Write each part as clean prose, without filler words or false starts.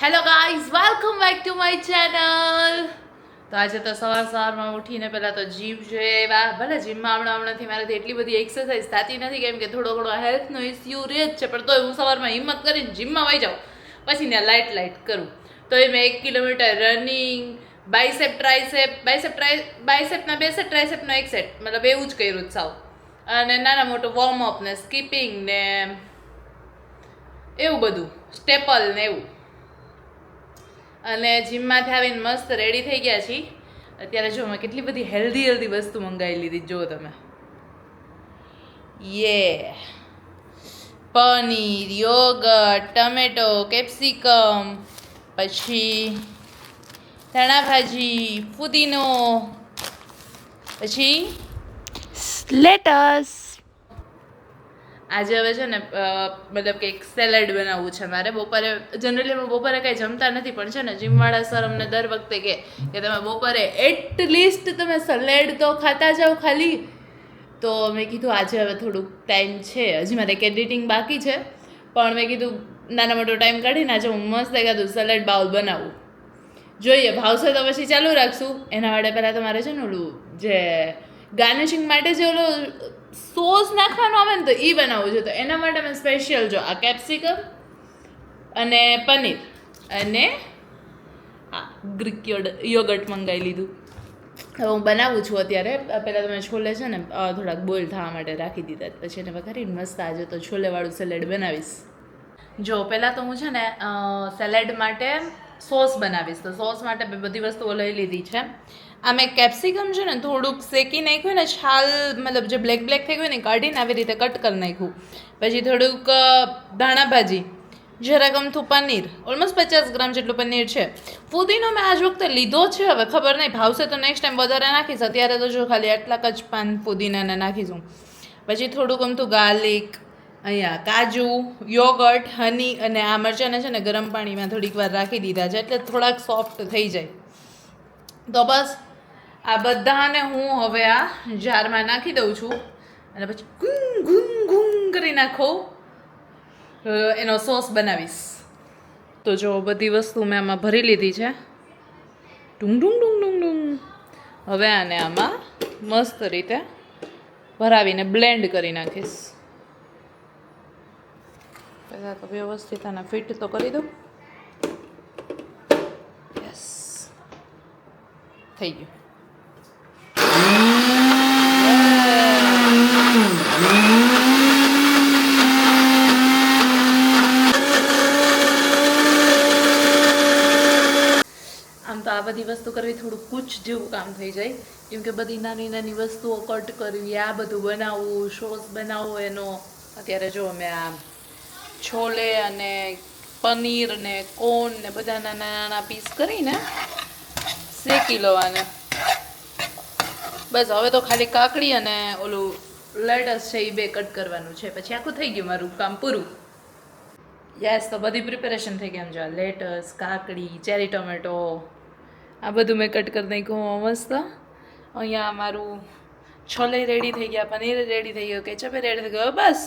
Hello guys, welcome back to my channel. તો આજે તો સવારમાં ઉઠીને પહેલાં તો જીમ જોયા. ભલે જીમમાં હમણાંથી મારાથી એટલી બધી એક્સરસાઇઝ થતી નથી, કેમ કે થોડો ઘણો હેલ્થનો ઇસ્યુ રહે જ છે, પણ તોય હું સવારમાં હિંમત કરીને જીમમાં વહી જાઉં, પછી ને લાઇટ કરું. તો એ મેં 1 કિલોમીટર રનિંગ, બાઇસેપના 2 સેટ, ટ્રાઇસેપનો 1 સેટ, મતલબ એવું જ કર્યું જ સાવ. અને નાના મોટું વોર્મઅપ ને સ્કીપિંગ ને એવું બધું, સ્ટેપલ ને એવું. અને જીમમાંથી આવીને મસ્ત રેડી થઈ ગયા છીએ. અત્યારે જો મેં કેટલી બધી હેલ્ધી વસ્તુ મંગાવી લીધી, જો તમે. પનીર, યોગર્ટ, ટમેટો, કેપ્સિકમ, પછી ધાણા ભાજી, ફુદીનો, પછી લેટસ. આજે હવે છે ને મતલબ કે એક સેલેડ બનાવવું છે મારે. જનરલી અમે બપોરે કંઈ જમતા નથી, પણ છે ને જીમવાળા સર અમને દર વખતે કહે કે તમે બપોરે એટલીસ્ટ તમે સલેડ તો ખાતા જાઓ ખાલી. તો મેં કીધું આજે હવે થોડુંક ટાઈમ છે, હજી મારે એક એડિટિંગ બાકી છે, પણ મેં કીધું નાનો મોટો ટાઈમ કાઢીને આજે હું મસ્ત એકાદું સલેડ બાઉલ બનાવું. જોઈએ ભાવશે તો પછી ચાલુ રાખશું. એના માટે પહેલાં તમારે છે ને ઓલું જે ગાર્નિશિંગ માટે જે ઓલો સોસ નાખવાનો આવે ને, તો એ બનાવવું છે. તો એના માટે મેં સ્પેશિયલ જો આ કેપ્સિકમ અને પનીર અને ગ્રીક યોગર્ટ મંગાવી લીધું. હવે હું બનાવું છું અત્યારે. પહેલાં તમે છોલે છે ને થોડાક બોઇલ થવા માટે રાખી દીધા, પછી એને વઘારીને મસ્ત આજે તો છોલેવાળું સલેડ બનાવીશ. જો પહેલાં તો હું છે ને સેલેડ માટે સોસ બનાવીશ. તો સોસ માટે મેં બધી વસ્તુઓ લઈ લીધી છે. આ મેં કેપ્સિકમ છે ને થોડુંક શેકી નાખ્યું ને, છાલ મતલબ જે બ્લેક થઈ ગયું ને કાઢીને આવી રીતે કટ કરી નાખ્યું. પછી થોડુંક ધાણા ભાજી, જરાક અમથું પનીર, ઓલમોસ્ટ 50 ગ્રામ જેટલું પનીર છે. ફુદીનો મેં આજ વખતે લીધો છે, હવે ખબર નહીં ભાવશે તો નેક્સ્ટ ટાઈમ વધારે નાખીશ. અત્યારે તો જો ખાલી આટલાક જ પાન ફુદીનાને નાખીશું. પછી થોડુંક અમથું ગાર્લિક, અહીંયા કાજુ, યોગર્ટ, હની અને આ મરચાંને છે ને ગરમ પાણીમાં થોડીક વાર રાખી દીધા છે, એટલે થોડાક સોફ્ટ થઈ જાય. તો બસ આ બધાને હું હવે આ જારમાં નાખી દઉં છું, અને પછી ગુંગ કરી નાખો એનો સોસ બનાવીશ. તો જો બધી વસ્તુ મેં આમાં ભરી લીધી છે. ડુંગ. હવે આને આમાં મસ્ત રીતે ભરાવીને બ્લેન્ડ કરી નાખીશ. પહેલાં તો વ્યવસ્થિત આને ફિટ તો કરી દઉં. યસ, થઈ ગયું. આમ તો આ બધી વસ્તુ કરવી થોડું કૂચ જેવું કામ થઈ જાય, કેમ કે બધી નાની વસ્તુઓ કટ કરવી, આ બધું બનાવવું, સોસ બનાવવો એનો. અત્યારે જો મેં આ છોલે અને પનીર ને કોર્ન ને બધા નાના પીસ કરીને શેકી લેવાના. બસ હવે તો ખાલી કાકડી અને ઓલું લેટસ છે એ 2 કટ કરવાનું છે, પછી આખું થઈ ગયું મારું કામ પૂરું. યસ, તો બધી પ્રિપેરેશન થઈ ગઈ. જો લેટસ, કાકડી, ચેરી ટમેટો આ બધું મેં કટ કરી નાખ્યું મસ્ત. અહીંયા મારું છોલે રેડી થઈ ગયા, પનીર રેડી થઈ ગયું, કેચપ રેડી થઈ ગયો. બસ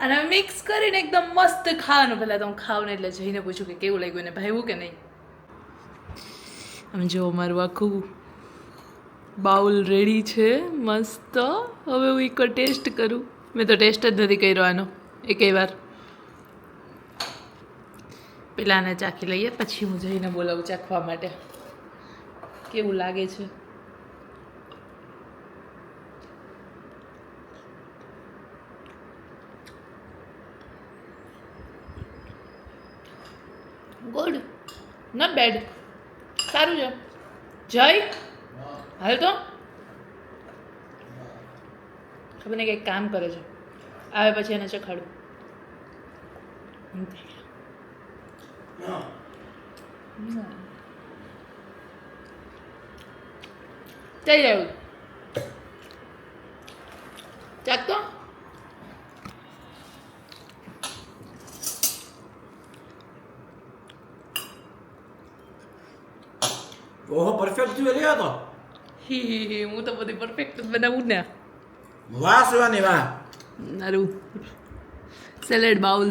અને મિક્સ કરીને એકદમ મસ્ત ખાવાનું. પહેલાં તો હું ખાઉં ને એટલે જઈને પૂછું કે કેવું લાગ્યું ને ભાવ્યું કે નહીં. આમ જો મારું આખું બાઉલ રેડી છે મસ્ત. હવે હું એક ટેસ્ટ કરું. મેં તો ટેસ્ટ જ નથી કર્યો આનો એકેય વાર. પહેલાં આને ચાખી લઈએ, પછી હું જઈને બોલાવું ચાખવા માટે કેવું લાગે છે. ગુડ, નોટ બેડ, સારું છે. જય હાલ તો ખબર નહીં કંઈક કામ કરે છે. આવે પછી એને ચખાડું. થઈ રહ્યું ચાખતો. ઓહો, પરફેક્ટ થયું લ્યો તો. હું તો બધી પરફેક્ટ બનાવું ને. વાહ શિવાની વાહ. સારું. સેલેડ બાઉલ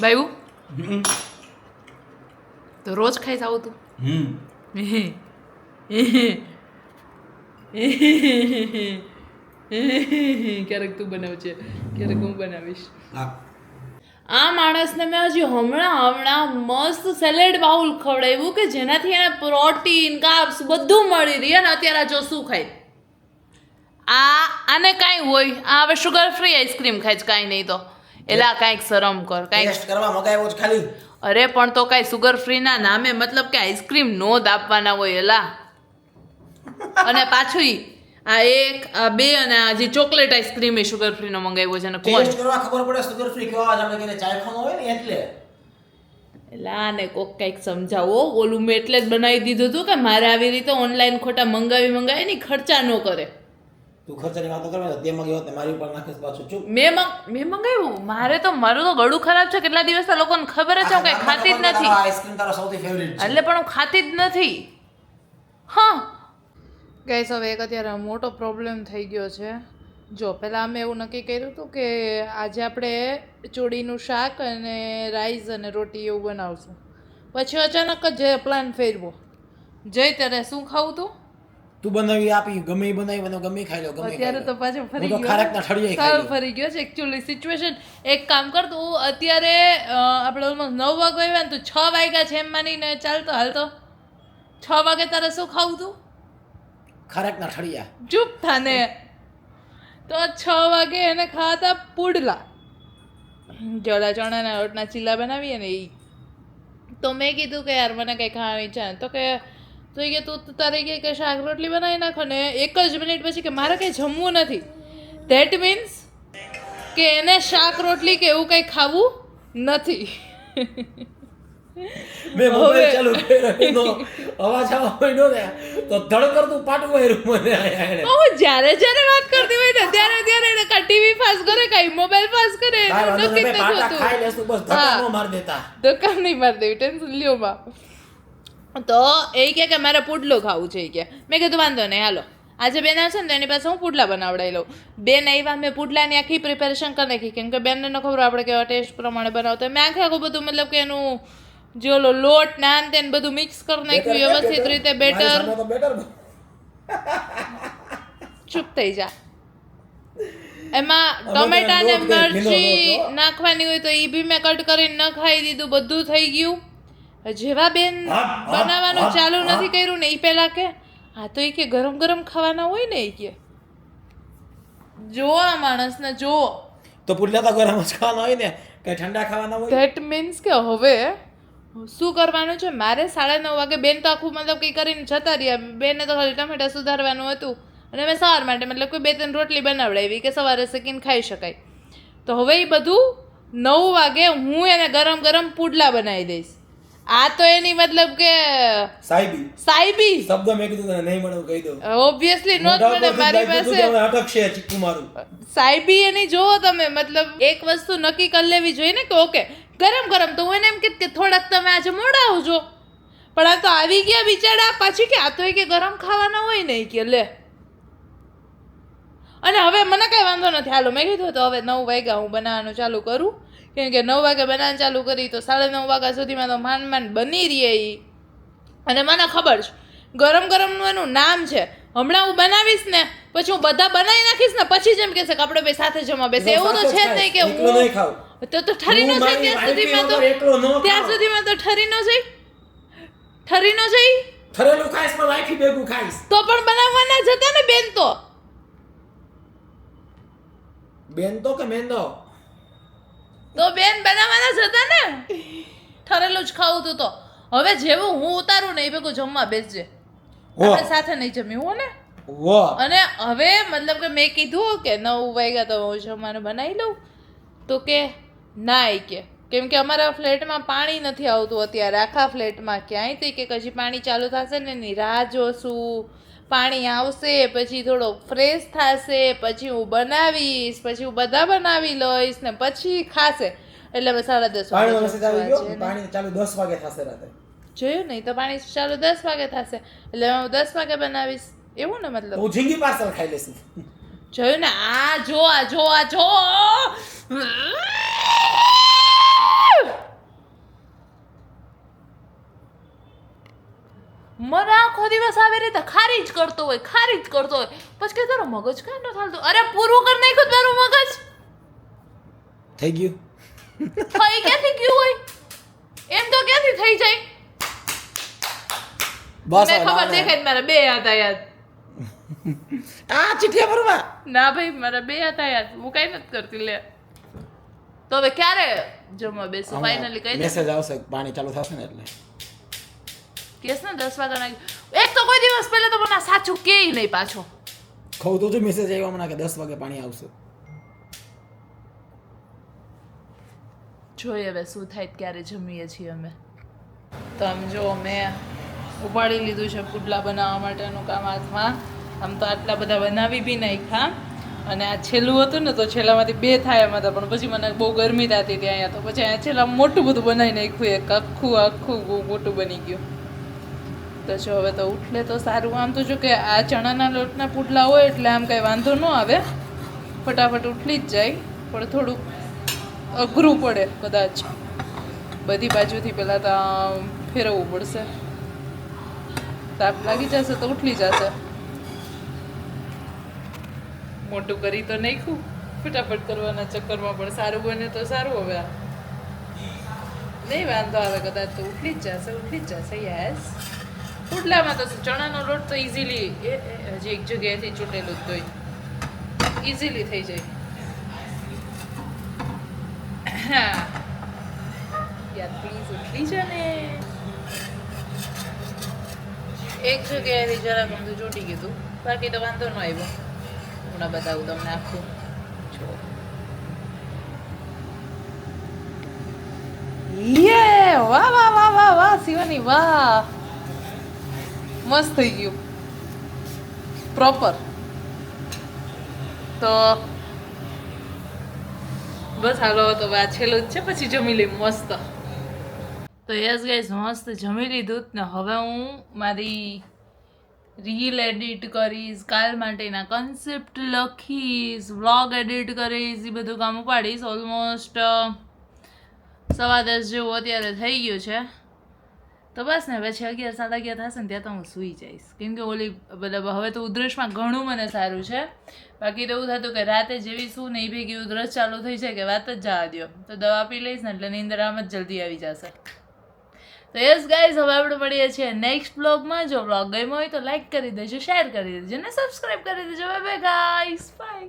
ભાઈ હમ. તો રોજ ખાઈ આવું તું ક્યારેક તું બનાવજે ક્યારેક હું બનાવીશ હા આ માણસને મેં હજી હમણાં મસ્ત સેલેડ બાઉલ ખવડાવ્યું કે જેનાથી એને પ્રોટીન કાર્બ્સ બધું મળી રહી અને અત્યારે આ જો શું ખાય આને કાંઈ હોય આ હવે શુગર ફ્રી આઈસ્ક્રીમ ખાય છે કાંઈ નહીં તો એલા કાંઈક શરમ કર કાંઈક ટેસ્ટ કરવા મગાવ્યો છે ખાલી અરે પણ તો કાંઈ શુગર ફ્રીના નામે મતલબ કે આઈસ્ક્રીમ નો જ આપવાના હોય એલા અને પાછું આ એક આ બે અને આ જે ચોકલેટ આઈસ્ક્રીમ એ શુગર ફ્રીનો મંગાવ્યો છે અને કોણ ટેસ્ટ કરવા ખબર પડે સુગર ફ્રી કેવા જ આપણે કે ચાયખાનો હોય ને એટલે એલા ને કોક કંઈક સમજાવો ઓલું મેં એટલે જ બનાવી દીધું હતું કે મારે આવી રીતે ઓનલાઈન ખોટા મંગાવી ની ખર્ચા ન કરે તું ખર્ચાની વાતો કરવા તે મગાવ્યો તે મારી ઉપર નાખીશ પાછું ચૂપ મેં મંગાવ્યું મારું તો ગળું ખરાબ છે કેટલા દિવસ લોકોને ખબર જ છે હું કઈ ખાતી જ નથી આઈસ્ક્રીમ તારો સૌથી ફેવરિટ છે એટલે પણ હું ખાતી જ નથી હા ગાઈસ હવે એક અત્યારે મોટો પ્રોબ્લેમ થઈ ગયો છે જો પહેલાં અમે એવું નક્કી કર્યું હતું કે આજે આપણે ચોળીનું શાક અને રાઈસ અને રોટી એવું બનાવશું પછી અચાનક જ પ્લાન ફેરવો જઈ ત્યારે શું ખાવું તું તું બનાવી આપી ગમે એ બનાવી મને ગમે એ ખાઈ લો ગમે અત્યારે તો પાછો ફરી હું તો ખારેકના ઠળિયા ખાઈ સારું લઉં. ફરી ગયો છે એકચ્યુઅલી સિચ્યુએશન એક કામ કર તું અત્યારે આપણે ઓલમોસ્ટ 9 વાગે આવ્યા ને તું 6 વાગ્યા છે એમ માનીને ચાલતો હાલતો 6 વાગે તારે શું ખાવું તું ખારેકના ઠળિયા ચૂપ થાને તો 6 વાગે એને ખાતા પુડલા જોડા ચણાના લોટના ચીલા બનાવીએ ને એ તો મેં કીધું કે યાર મને કંઈ ખાવાની ઈચ્છા નથી. તો કે તું તારે કે શાક રોટલી બનાવી નાખો ને 1 જ મિનિટ પછી કે મારે કંઈ જમવું નથી ધેટ મીન્સ કે એને શાક રોટલી કે એવું કંઈ ખાવું નથી મેં મોબાઈલ ચાલુ કર્યો એનો અવાજ આવવાનો ને તો ધડ કરતું પાટું વાયરું મને આયા એને હું જ્યારે વાત કરતી હોય ને ત્યારે એને કા ટીવી ફાસ કરે કાંઈ મોબાઈલ ફાસ કરે કાંઈ વાંધો નક્કી નહીં, જ પાટા નથી ખાઈ હોતું. લેશું બસ ધક્કા હા. ન માર દેતા દુકાન નહીં મારી દેવી ટેન્શન લ્યો માં તો એ કે મારે પુડલું ખાવું છે એ કે મેં કીધું વાંધો નહીં હાલો આજે બેન આવશે ને તો એની પાસે હું પુડલા બનાવડાવી લઉં બેન આવ્યા મેં પુડલાની આખી પ્રિપેરેશન કરી નાખી કેમ કે બેનને ન ખબર આપણે કેવા ટેસ્ટ પ્રમાણે બનાવતા મેં આખું બધું મતલબ કે એનું જે ઓલો લોટ નાન તેન બધું મિક્સ કરી નાખ્યું વ્યવસ્થિત રીતે બેટર ચૂપ થઈ જા એમાં ટમેટા ને મરચી નાખવાની હોય તો એ બી મેં કટ કરીને નખાઈ દીધું બધું થઈ ગયું જેવા બેન બનાવવાનું ચાલુ નથી કર્યું ને એ પહેલા કે હા તો એ કે ગરમ ગરમ ખાવાના હોય ને એ કે જો આ માણસને જો તો પુડલા તો ગરમ જ ખાવાના હોય ને કઈ ઠંડા ખાવાના હોય ધેટ મીન્સ કે હવે શું કરવાનું છે મારે 9:30 વાગે બેન તો આખું મતલબ કંઈ કરીને જતા રહ્યા બેને તો ખાલી ટમેટા સુધારવાનું હતું અને મેં સવાર માટે મતલબ કોઈ 2-3 રોટલી બનાવડાવી કે સવારે શેકીને ખાઈ શકાય તો હવે એ બધું 9 વાગે હું એને ગરમ ગરમ પુડલા બનાવી દઈશ આ તો એની મતલબ કે સાઈબી શબ્દ મેં કીધું તને નહીં મળે કહી દઉં ઓબ્વિયસલી નોટ મળે મારી પાસે અટકશે ચીકુ મારું સાઈબી એની જોવો તમે મતલબ એક વસ્તુ નક્કી કરી લેવી જોઈએ ને કે ઓકે ગરમ ગરમ તો હું એને એમ કીધું કે થોડાક તમે આજે મોડા આવજો પણ આ તો આવી ગયા બિચારા પાછી કે આ તો કે ગરમ ખાવાના હોય ને કે લે અને હવે મને કાંઈ વાંધો નથી હાલો મેં કીધું તો હવે 9 વાગ્યા હું બનાવવાનું ચાલુ કરું કેમ કે 9 વાગે બનાવવાનું ચાલુ કરી તો 9:30 વાગ્યા સુધીમાં તો માંડ બની રહી એ અને મને ખબર છે ગરમ ગરમનું એનું નામ છે હમણાં હું બનાવીશ ને પછી હું બધા બનાવી નાખીશ ને પછી જેમ કહેશે કે આપણે બે સાથે જમવા બેસે એવું તો છે જ નહીં કે હું તો ઠરી ન જાય ત્યાં સુધીમાં તો ઠરી ન જાય ઠરેલું ખાઈશ પણ લાઈફી ભેગું ખાઈશ તો પણ બનાવવાના જ હતા ને બેન તો કે મેંદો તો બેન બનાવવાના જ હતા ને ઠરેલું જ ખાવું તું તો હવે જેવું હું ઉતારું ને એ ભેગું જમવા બેસજે આપણે સાથે નહીં જમ્યું હો ને અને હવે મતલબ કે મેં કીધું કે 9 વાગ્યા તો હું જમવાનું બનાવી લઉં તો કે ના કે કેમ કે અમારા ફ્લેટમાં પાણી નથી આવતું અત્યારે આખા ફ્લેટમાં ક્યાંય તો કે હજી પાણી ચાલુ થશે ને એની રાહ જોશું પાણી આવશે પછી થોડો ફ્રેશ થશે પછી હું બનાવીશ પછી હું બધા બનાવી લઈશ ને પછી ખાશે એટલે મેં 10:30 પાણી ચાલુ 10 વાગે થશે રાતે જોયું નહીં તો પાણી ચાલુ 10 વાગે થશે એટલે હું 10 વાગે બનાવીશ એવું ને મતલબ હું ઝીંગી પાર્સલ ખાઈ લેશું જોયું ને આ જો આખો દિવસ આવી રીતે ખારી જ કરતો હોય પછી કે તારો મગજ કાં ન ચાલતો અરે પૂરું કરી નાખ્યું તારું મગજ થઈ ગયું થઈ ક્યાંથી ગયું હોય એમ તો ક્યાંથી થઈ જાય બસ મને ખબર દેખાય મારા બે હતા યાદ આ ચીઠિયા ભરવા ના ભાઈ મારા બે હતા યાદ હું કઈ નથી કરતી લે તો હવે ક્યારે જમવા બેસું ફાઇનલી કઈ દે મેસેજ આવશે પાણી ચાલુ થશે ને એટલે કેસ ને 10 વાગ્યા એક તો કોઈ દિવસ પહેલા તો મને સાચું કેય નહીં પાછો કહું તો જો મેસેજ આવ્યો હમણાં કે 10 વાગે પાણી આવશે જોઈએ હવે શું થાય ક્યારે જમીએ છીએ અમે તો આમ જો મેં ઉપાડી લીધું છે પુડલા બનાવવા માટેનું કામ હાથમાં આમ તો આટલા બધા બનાવી બી નાખ્યા અને આ છેલ્લું હતું ને તો છેલ્લામાંથી 2 થાય એમ હતા પણ પછી મને બહુ ગરમી થતી હતી અહીંયા તો પછી અહીંયા છેલ્લા મોટું બધું બનાવી નાખ્યું એક આખું બહુ મોટું બની ગયું તો જો હવે તો ઉઠલે તો સારું આમ તો જો કે આ ચણાના લોટના પુડલા હોય એટલે આમ કંઈ વાંધો ન આવે ફટાફટ ઉઠલી જ જાય પણ થોડુંક અઘરું પડે કદાચ બધી બાજુથી પહેલાં તો ફેરવવું પડશે તાપ લાગી જશે તો ઉઠલી જશે મોટું કરી તો નાખ્યું ફટાફટ કરવાના ચક્કરમાં પણ સારું બને તો સારું હવે નહીં વાંધો આવે કદાચ તો ઉઠલી જ જશે યસ પુડલામાં તો ચણાનો લોટ તો ઇઝીલી હજી એક જગ્યાએથી ચૂંટેલું જ તોય ઇઝીલી થઈ જાય હા યાર પ્લીઝ ઉઠલી છે ને એક જગ્યાએથી જરાક આમ તો ચોટી ગયું હતું બાકી તો વાંધો ન આવ્યો હમણાં બતાવું તમને આખું જો યે વાહ વાહ વાહ વાહ વાહ શિવાની વાહ મસ્ત થઈ ગયું પ્રોપર તો બસ હાલો તો આ છેલ્લું જ છે પછી જમી લઈ મસ્ત તો યસ ગાઈઝ મસ્ત જમી લીધું ને હવે હું મારી રીલ એડિટ કરીશ કાલ માટેના કન્સેપ્ટ લખીશ વ્લોગ એડિટ કરીશ એ બધું કામ ઉપાડીશ ઓલમોસ્ટ 10:15 જેવું અત્યારે થઈ ગયું છે તો બસ ને પછી 11 11:30 થશે ને ત્યાં તો હું સૂઈ જઈશ કેમ કે ઓલી મતલબ હવે તો ઉધરસમાં ઘણું મને સારું છે બાકી તો એવું થતું કે રાતે જેવી શું નહીં ભેગી ઉધરસ ચાલુ થઈ છે કે વાત જ જવા દો તો દવા પી લઈશ ને એટલે નીંદર આમ જ જલ્દી આવી જશે તો યસ ગાઈઝ હવે આપણે મળીએ છીએ નેક્સ્ટ બ્લોગમાં જો બ્લોગ ગમ્યો હોય તો લાઈક કરી દેજો શેર કરી દેજો અને સબસ્ક્રાઈબ કરી દેજો બાય બાય ગાઈઝ બાય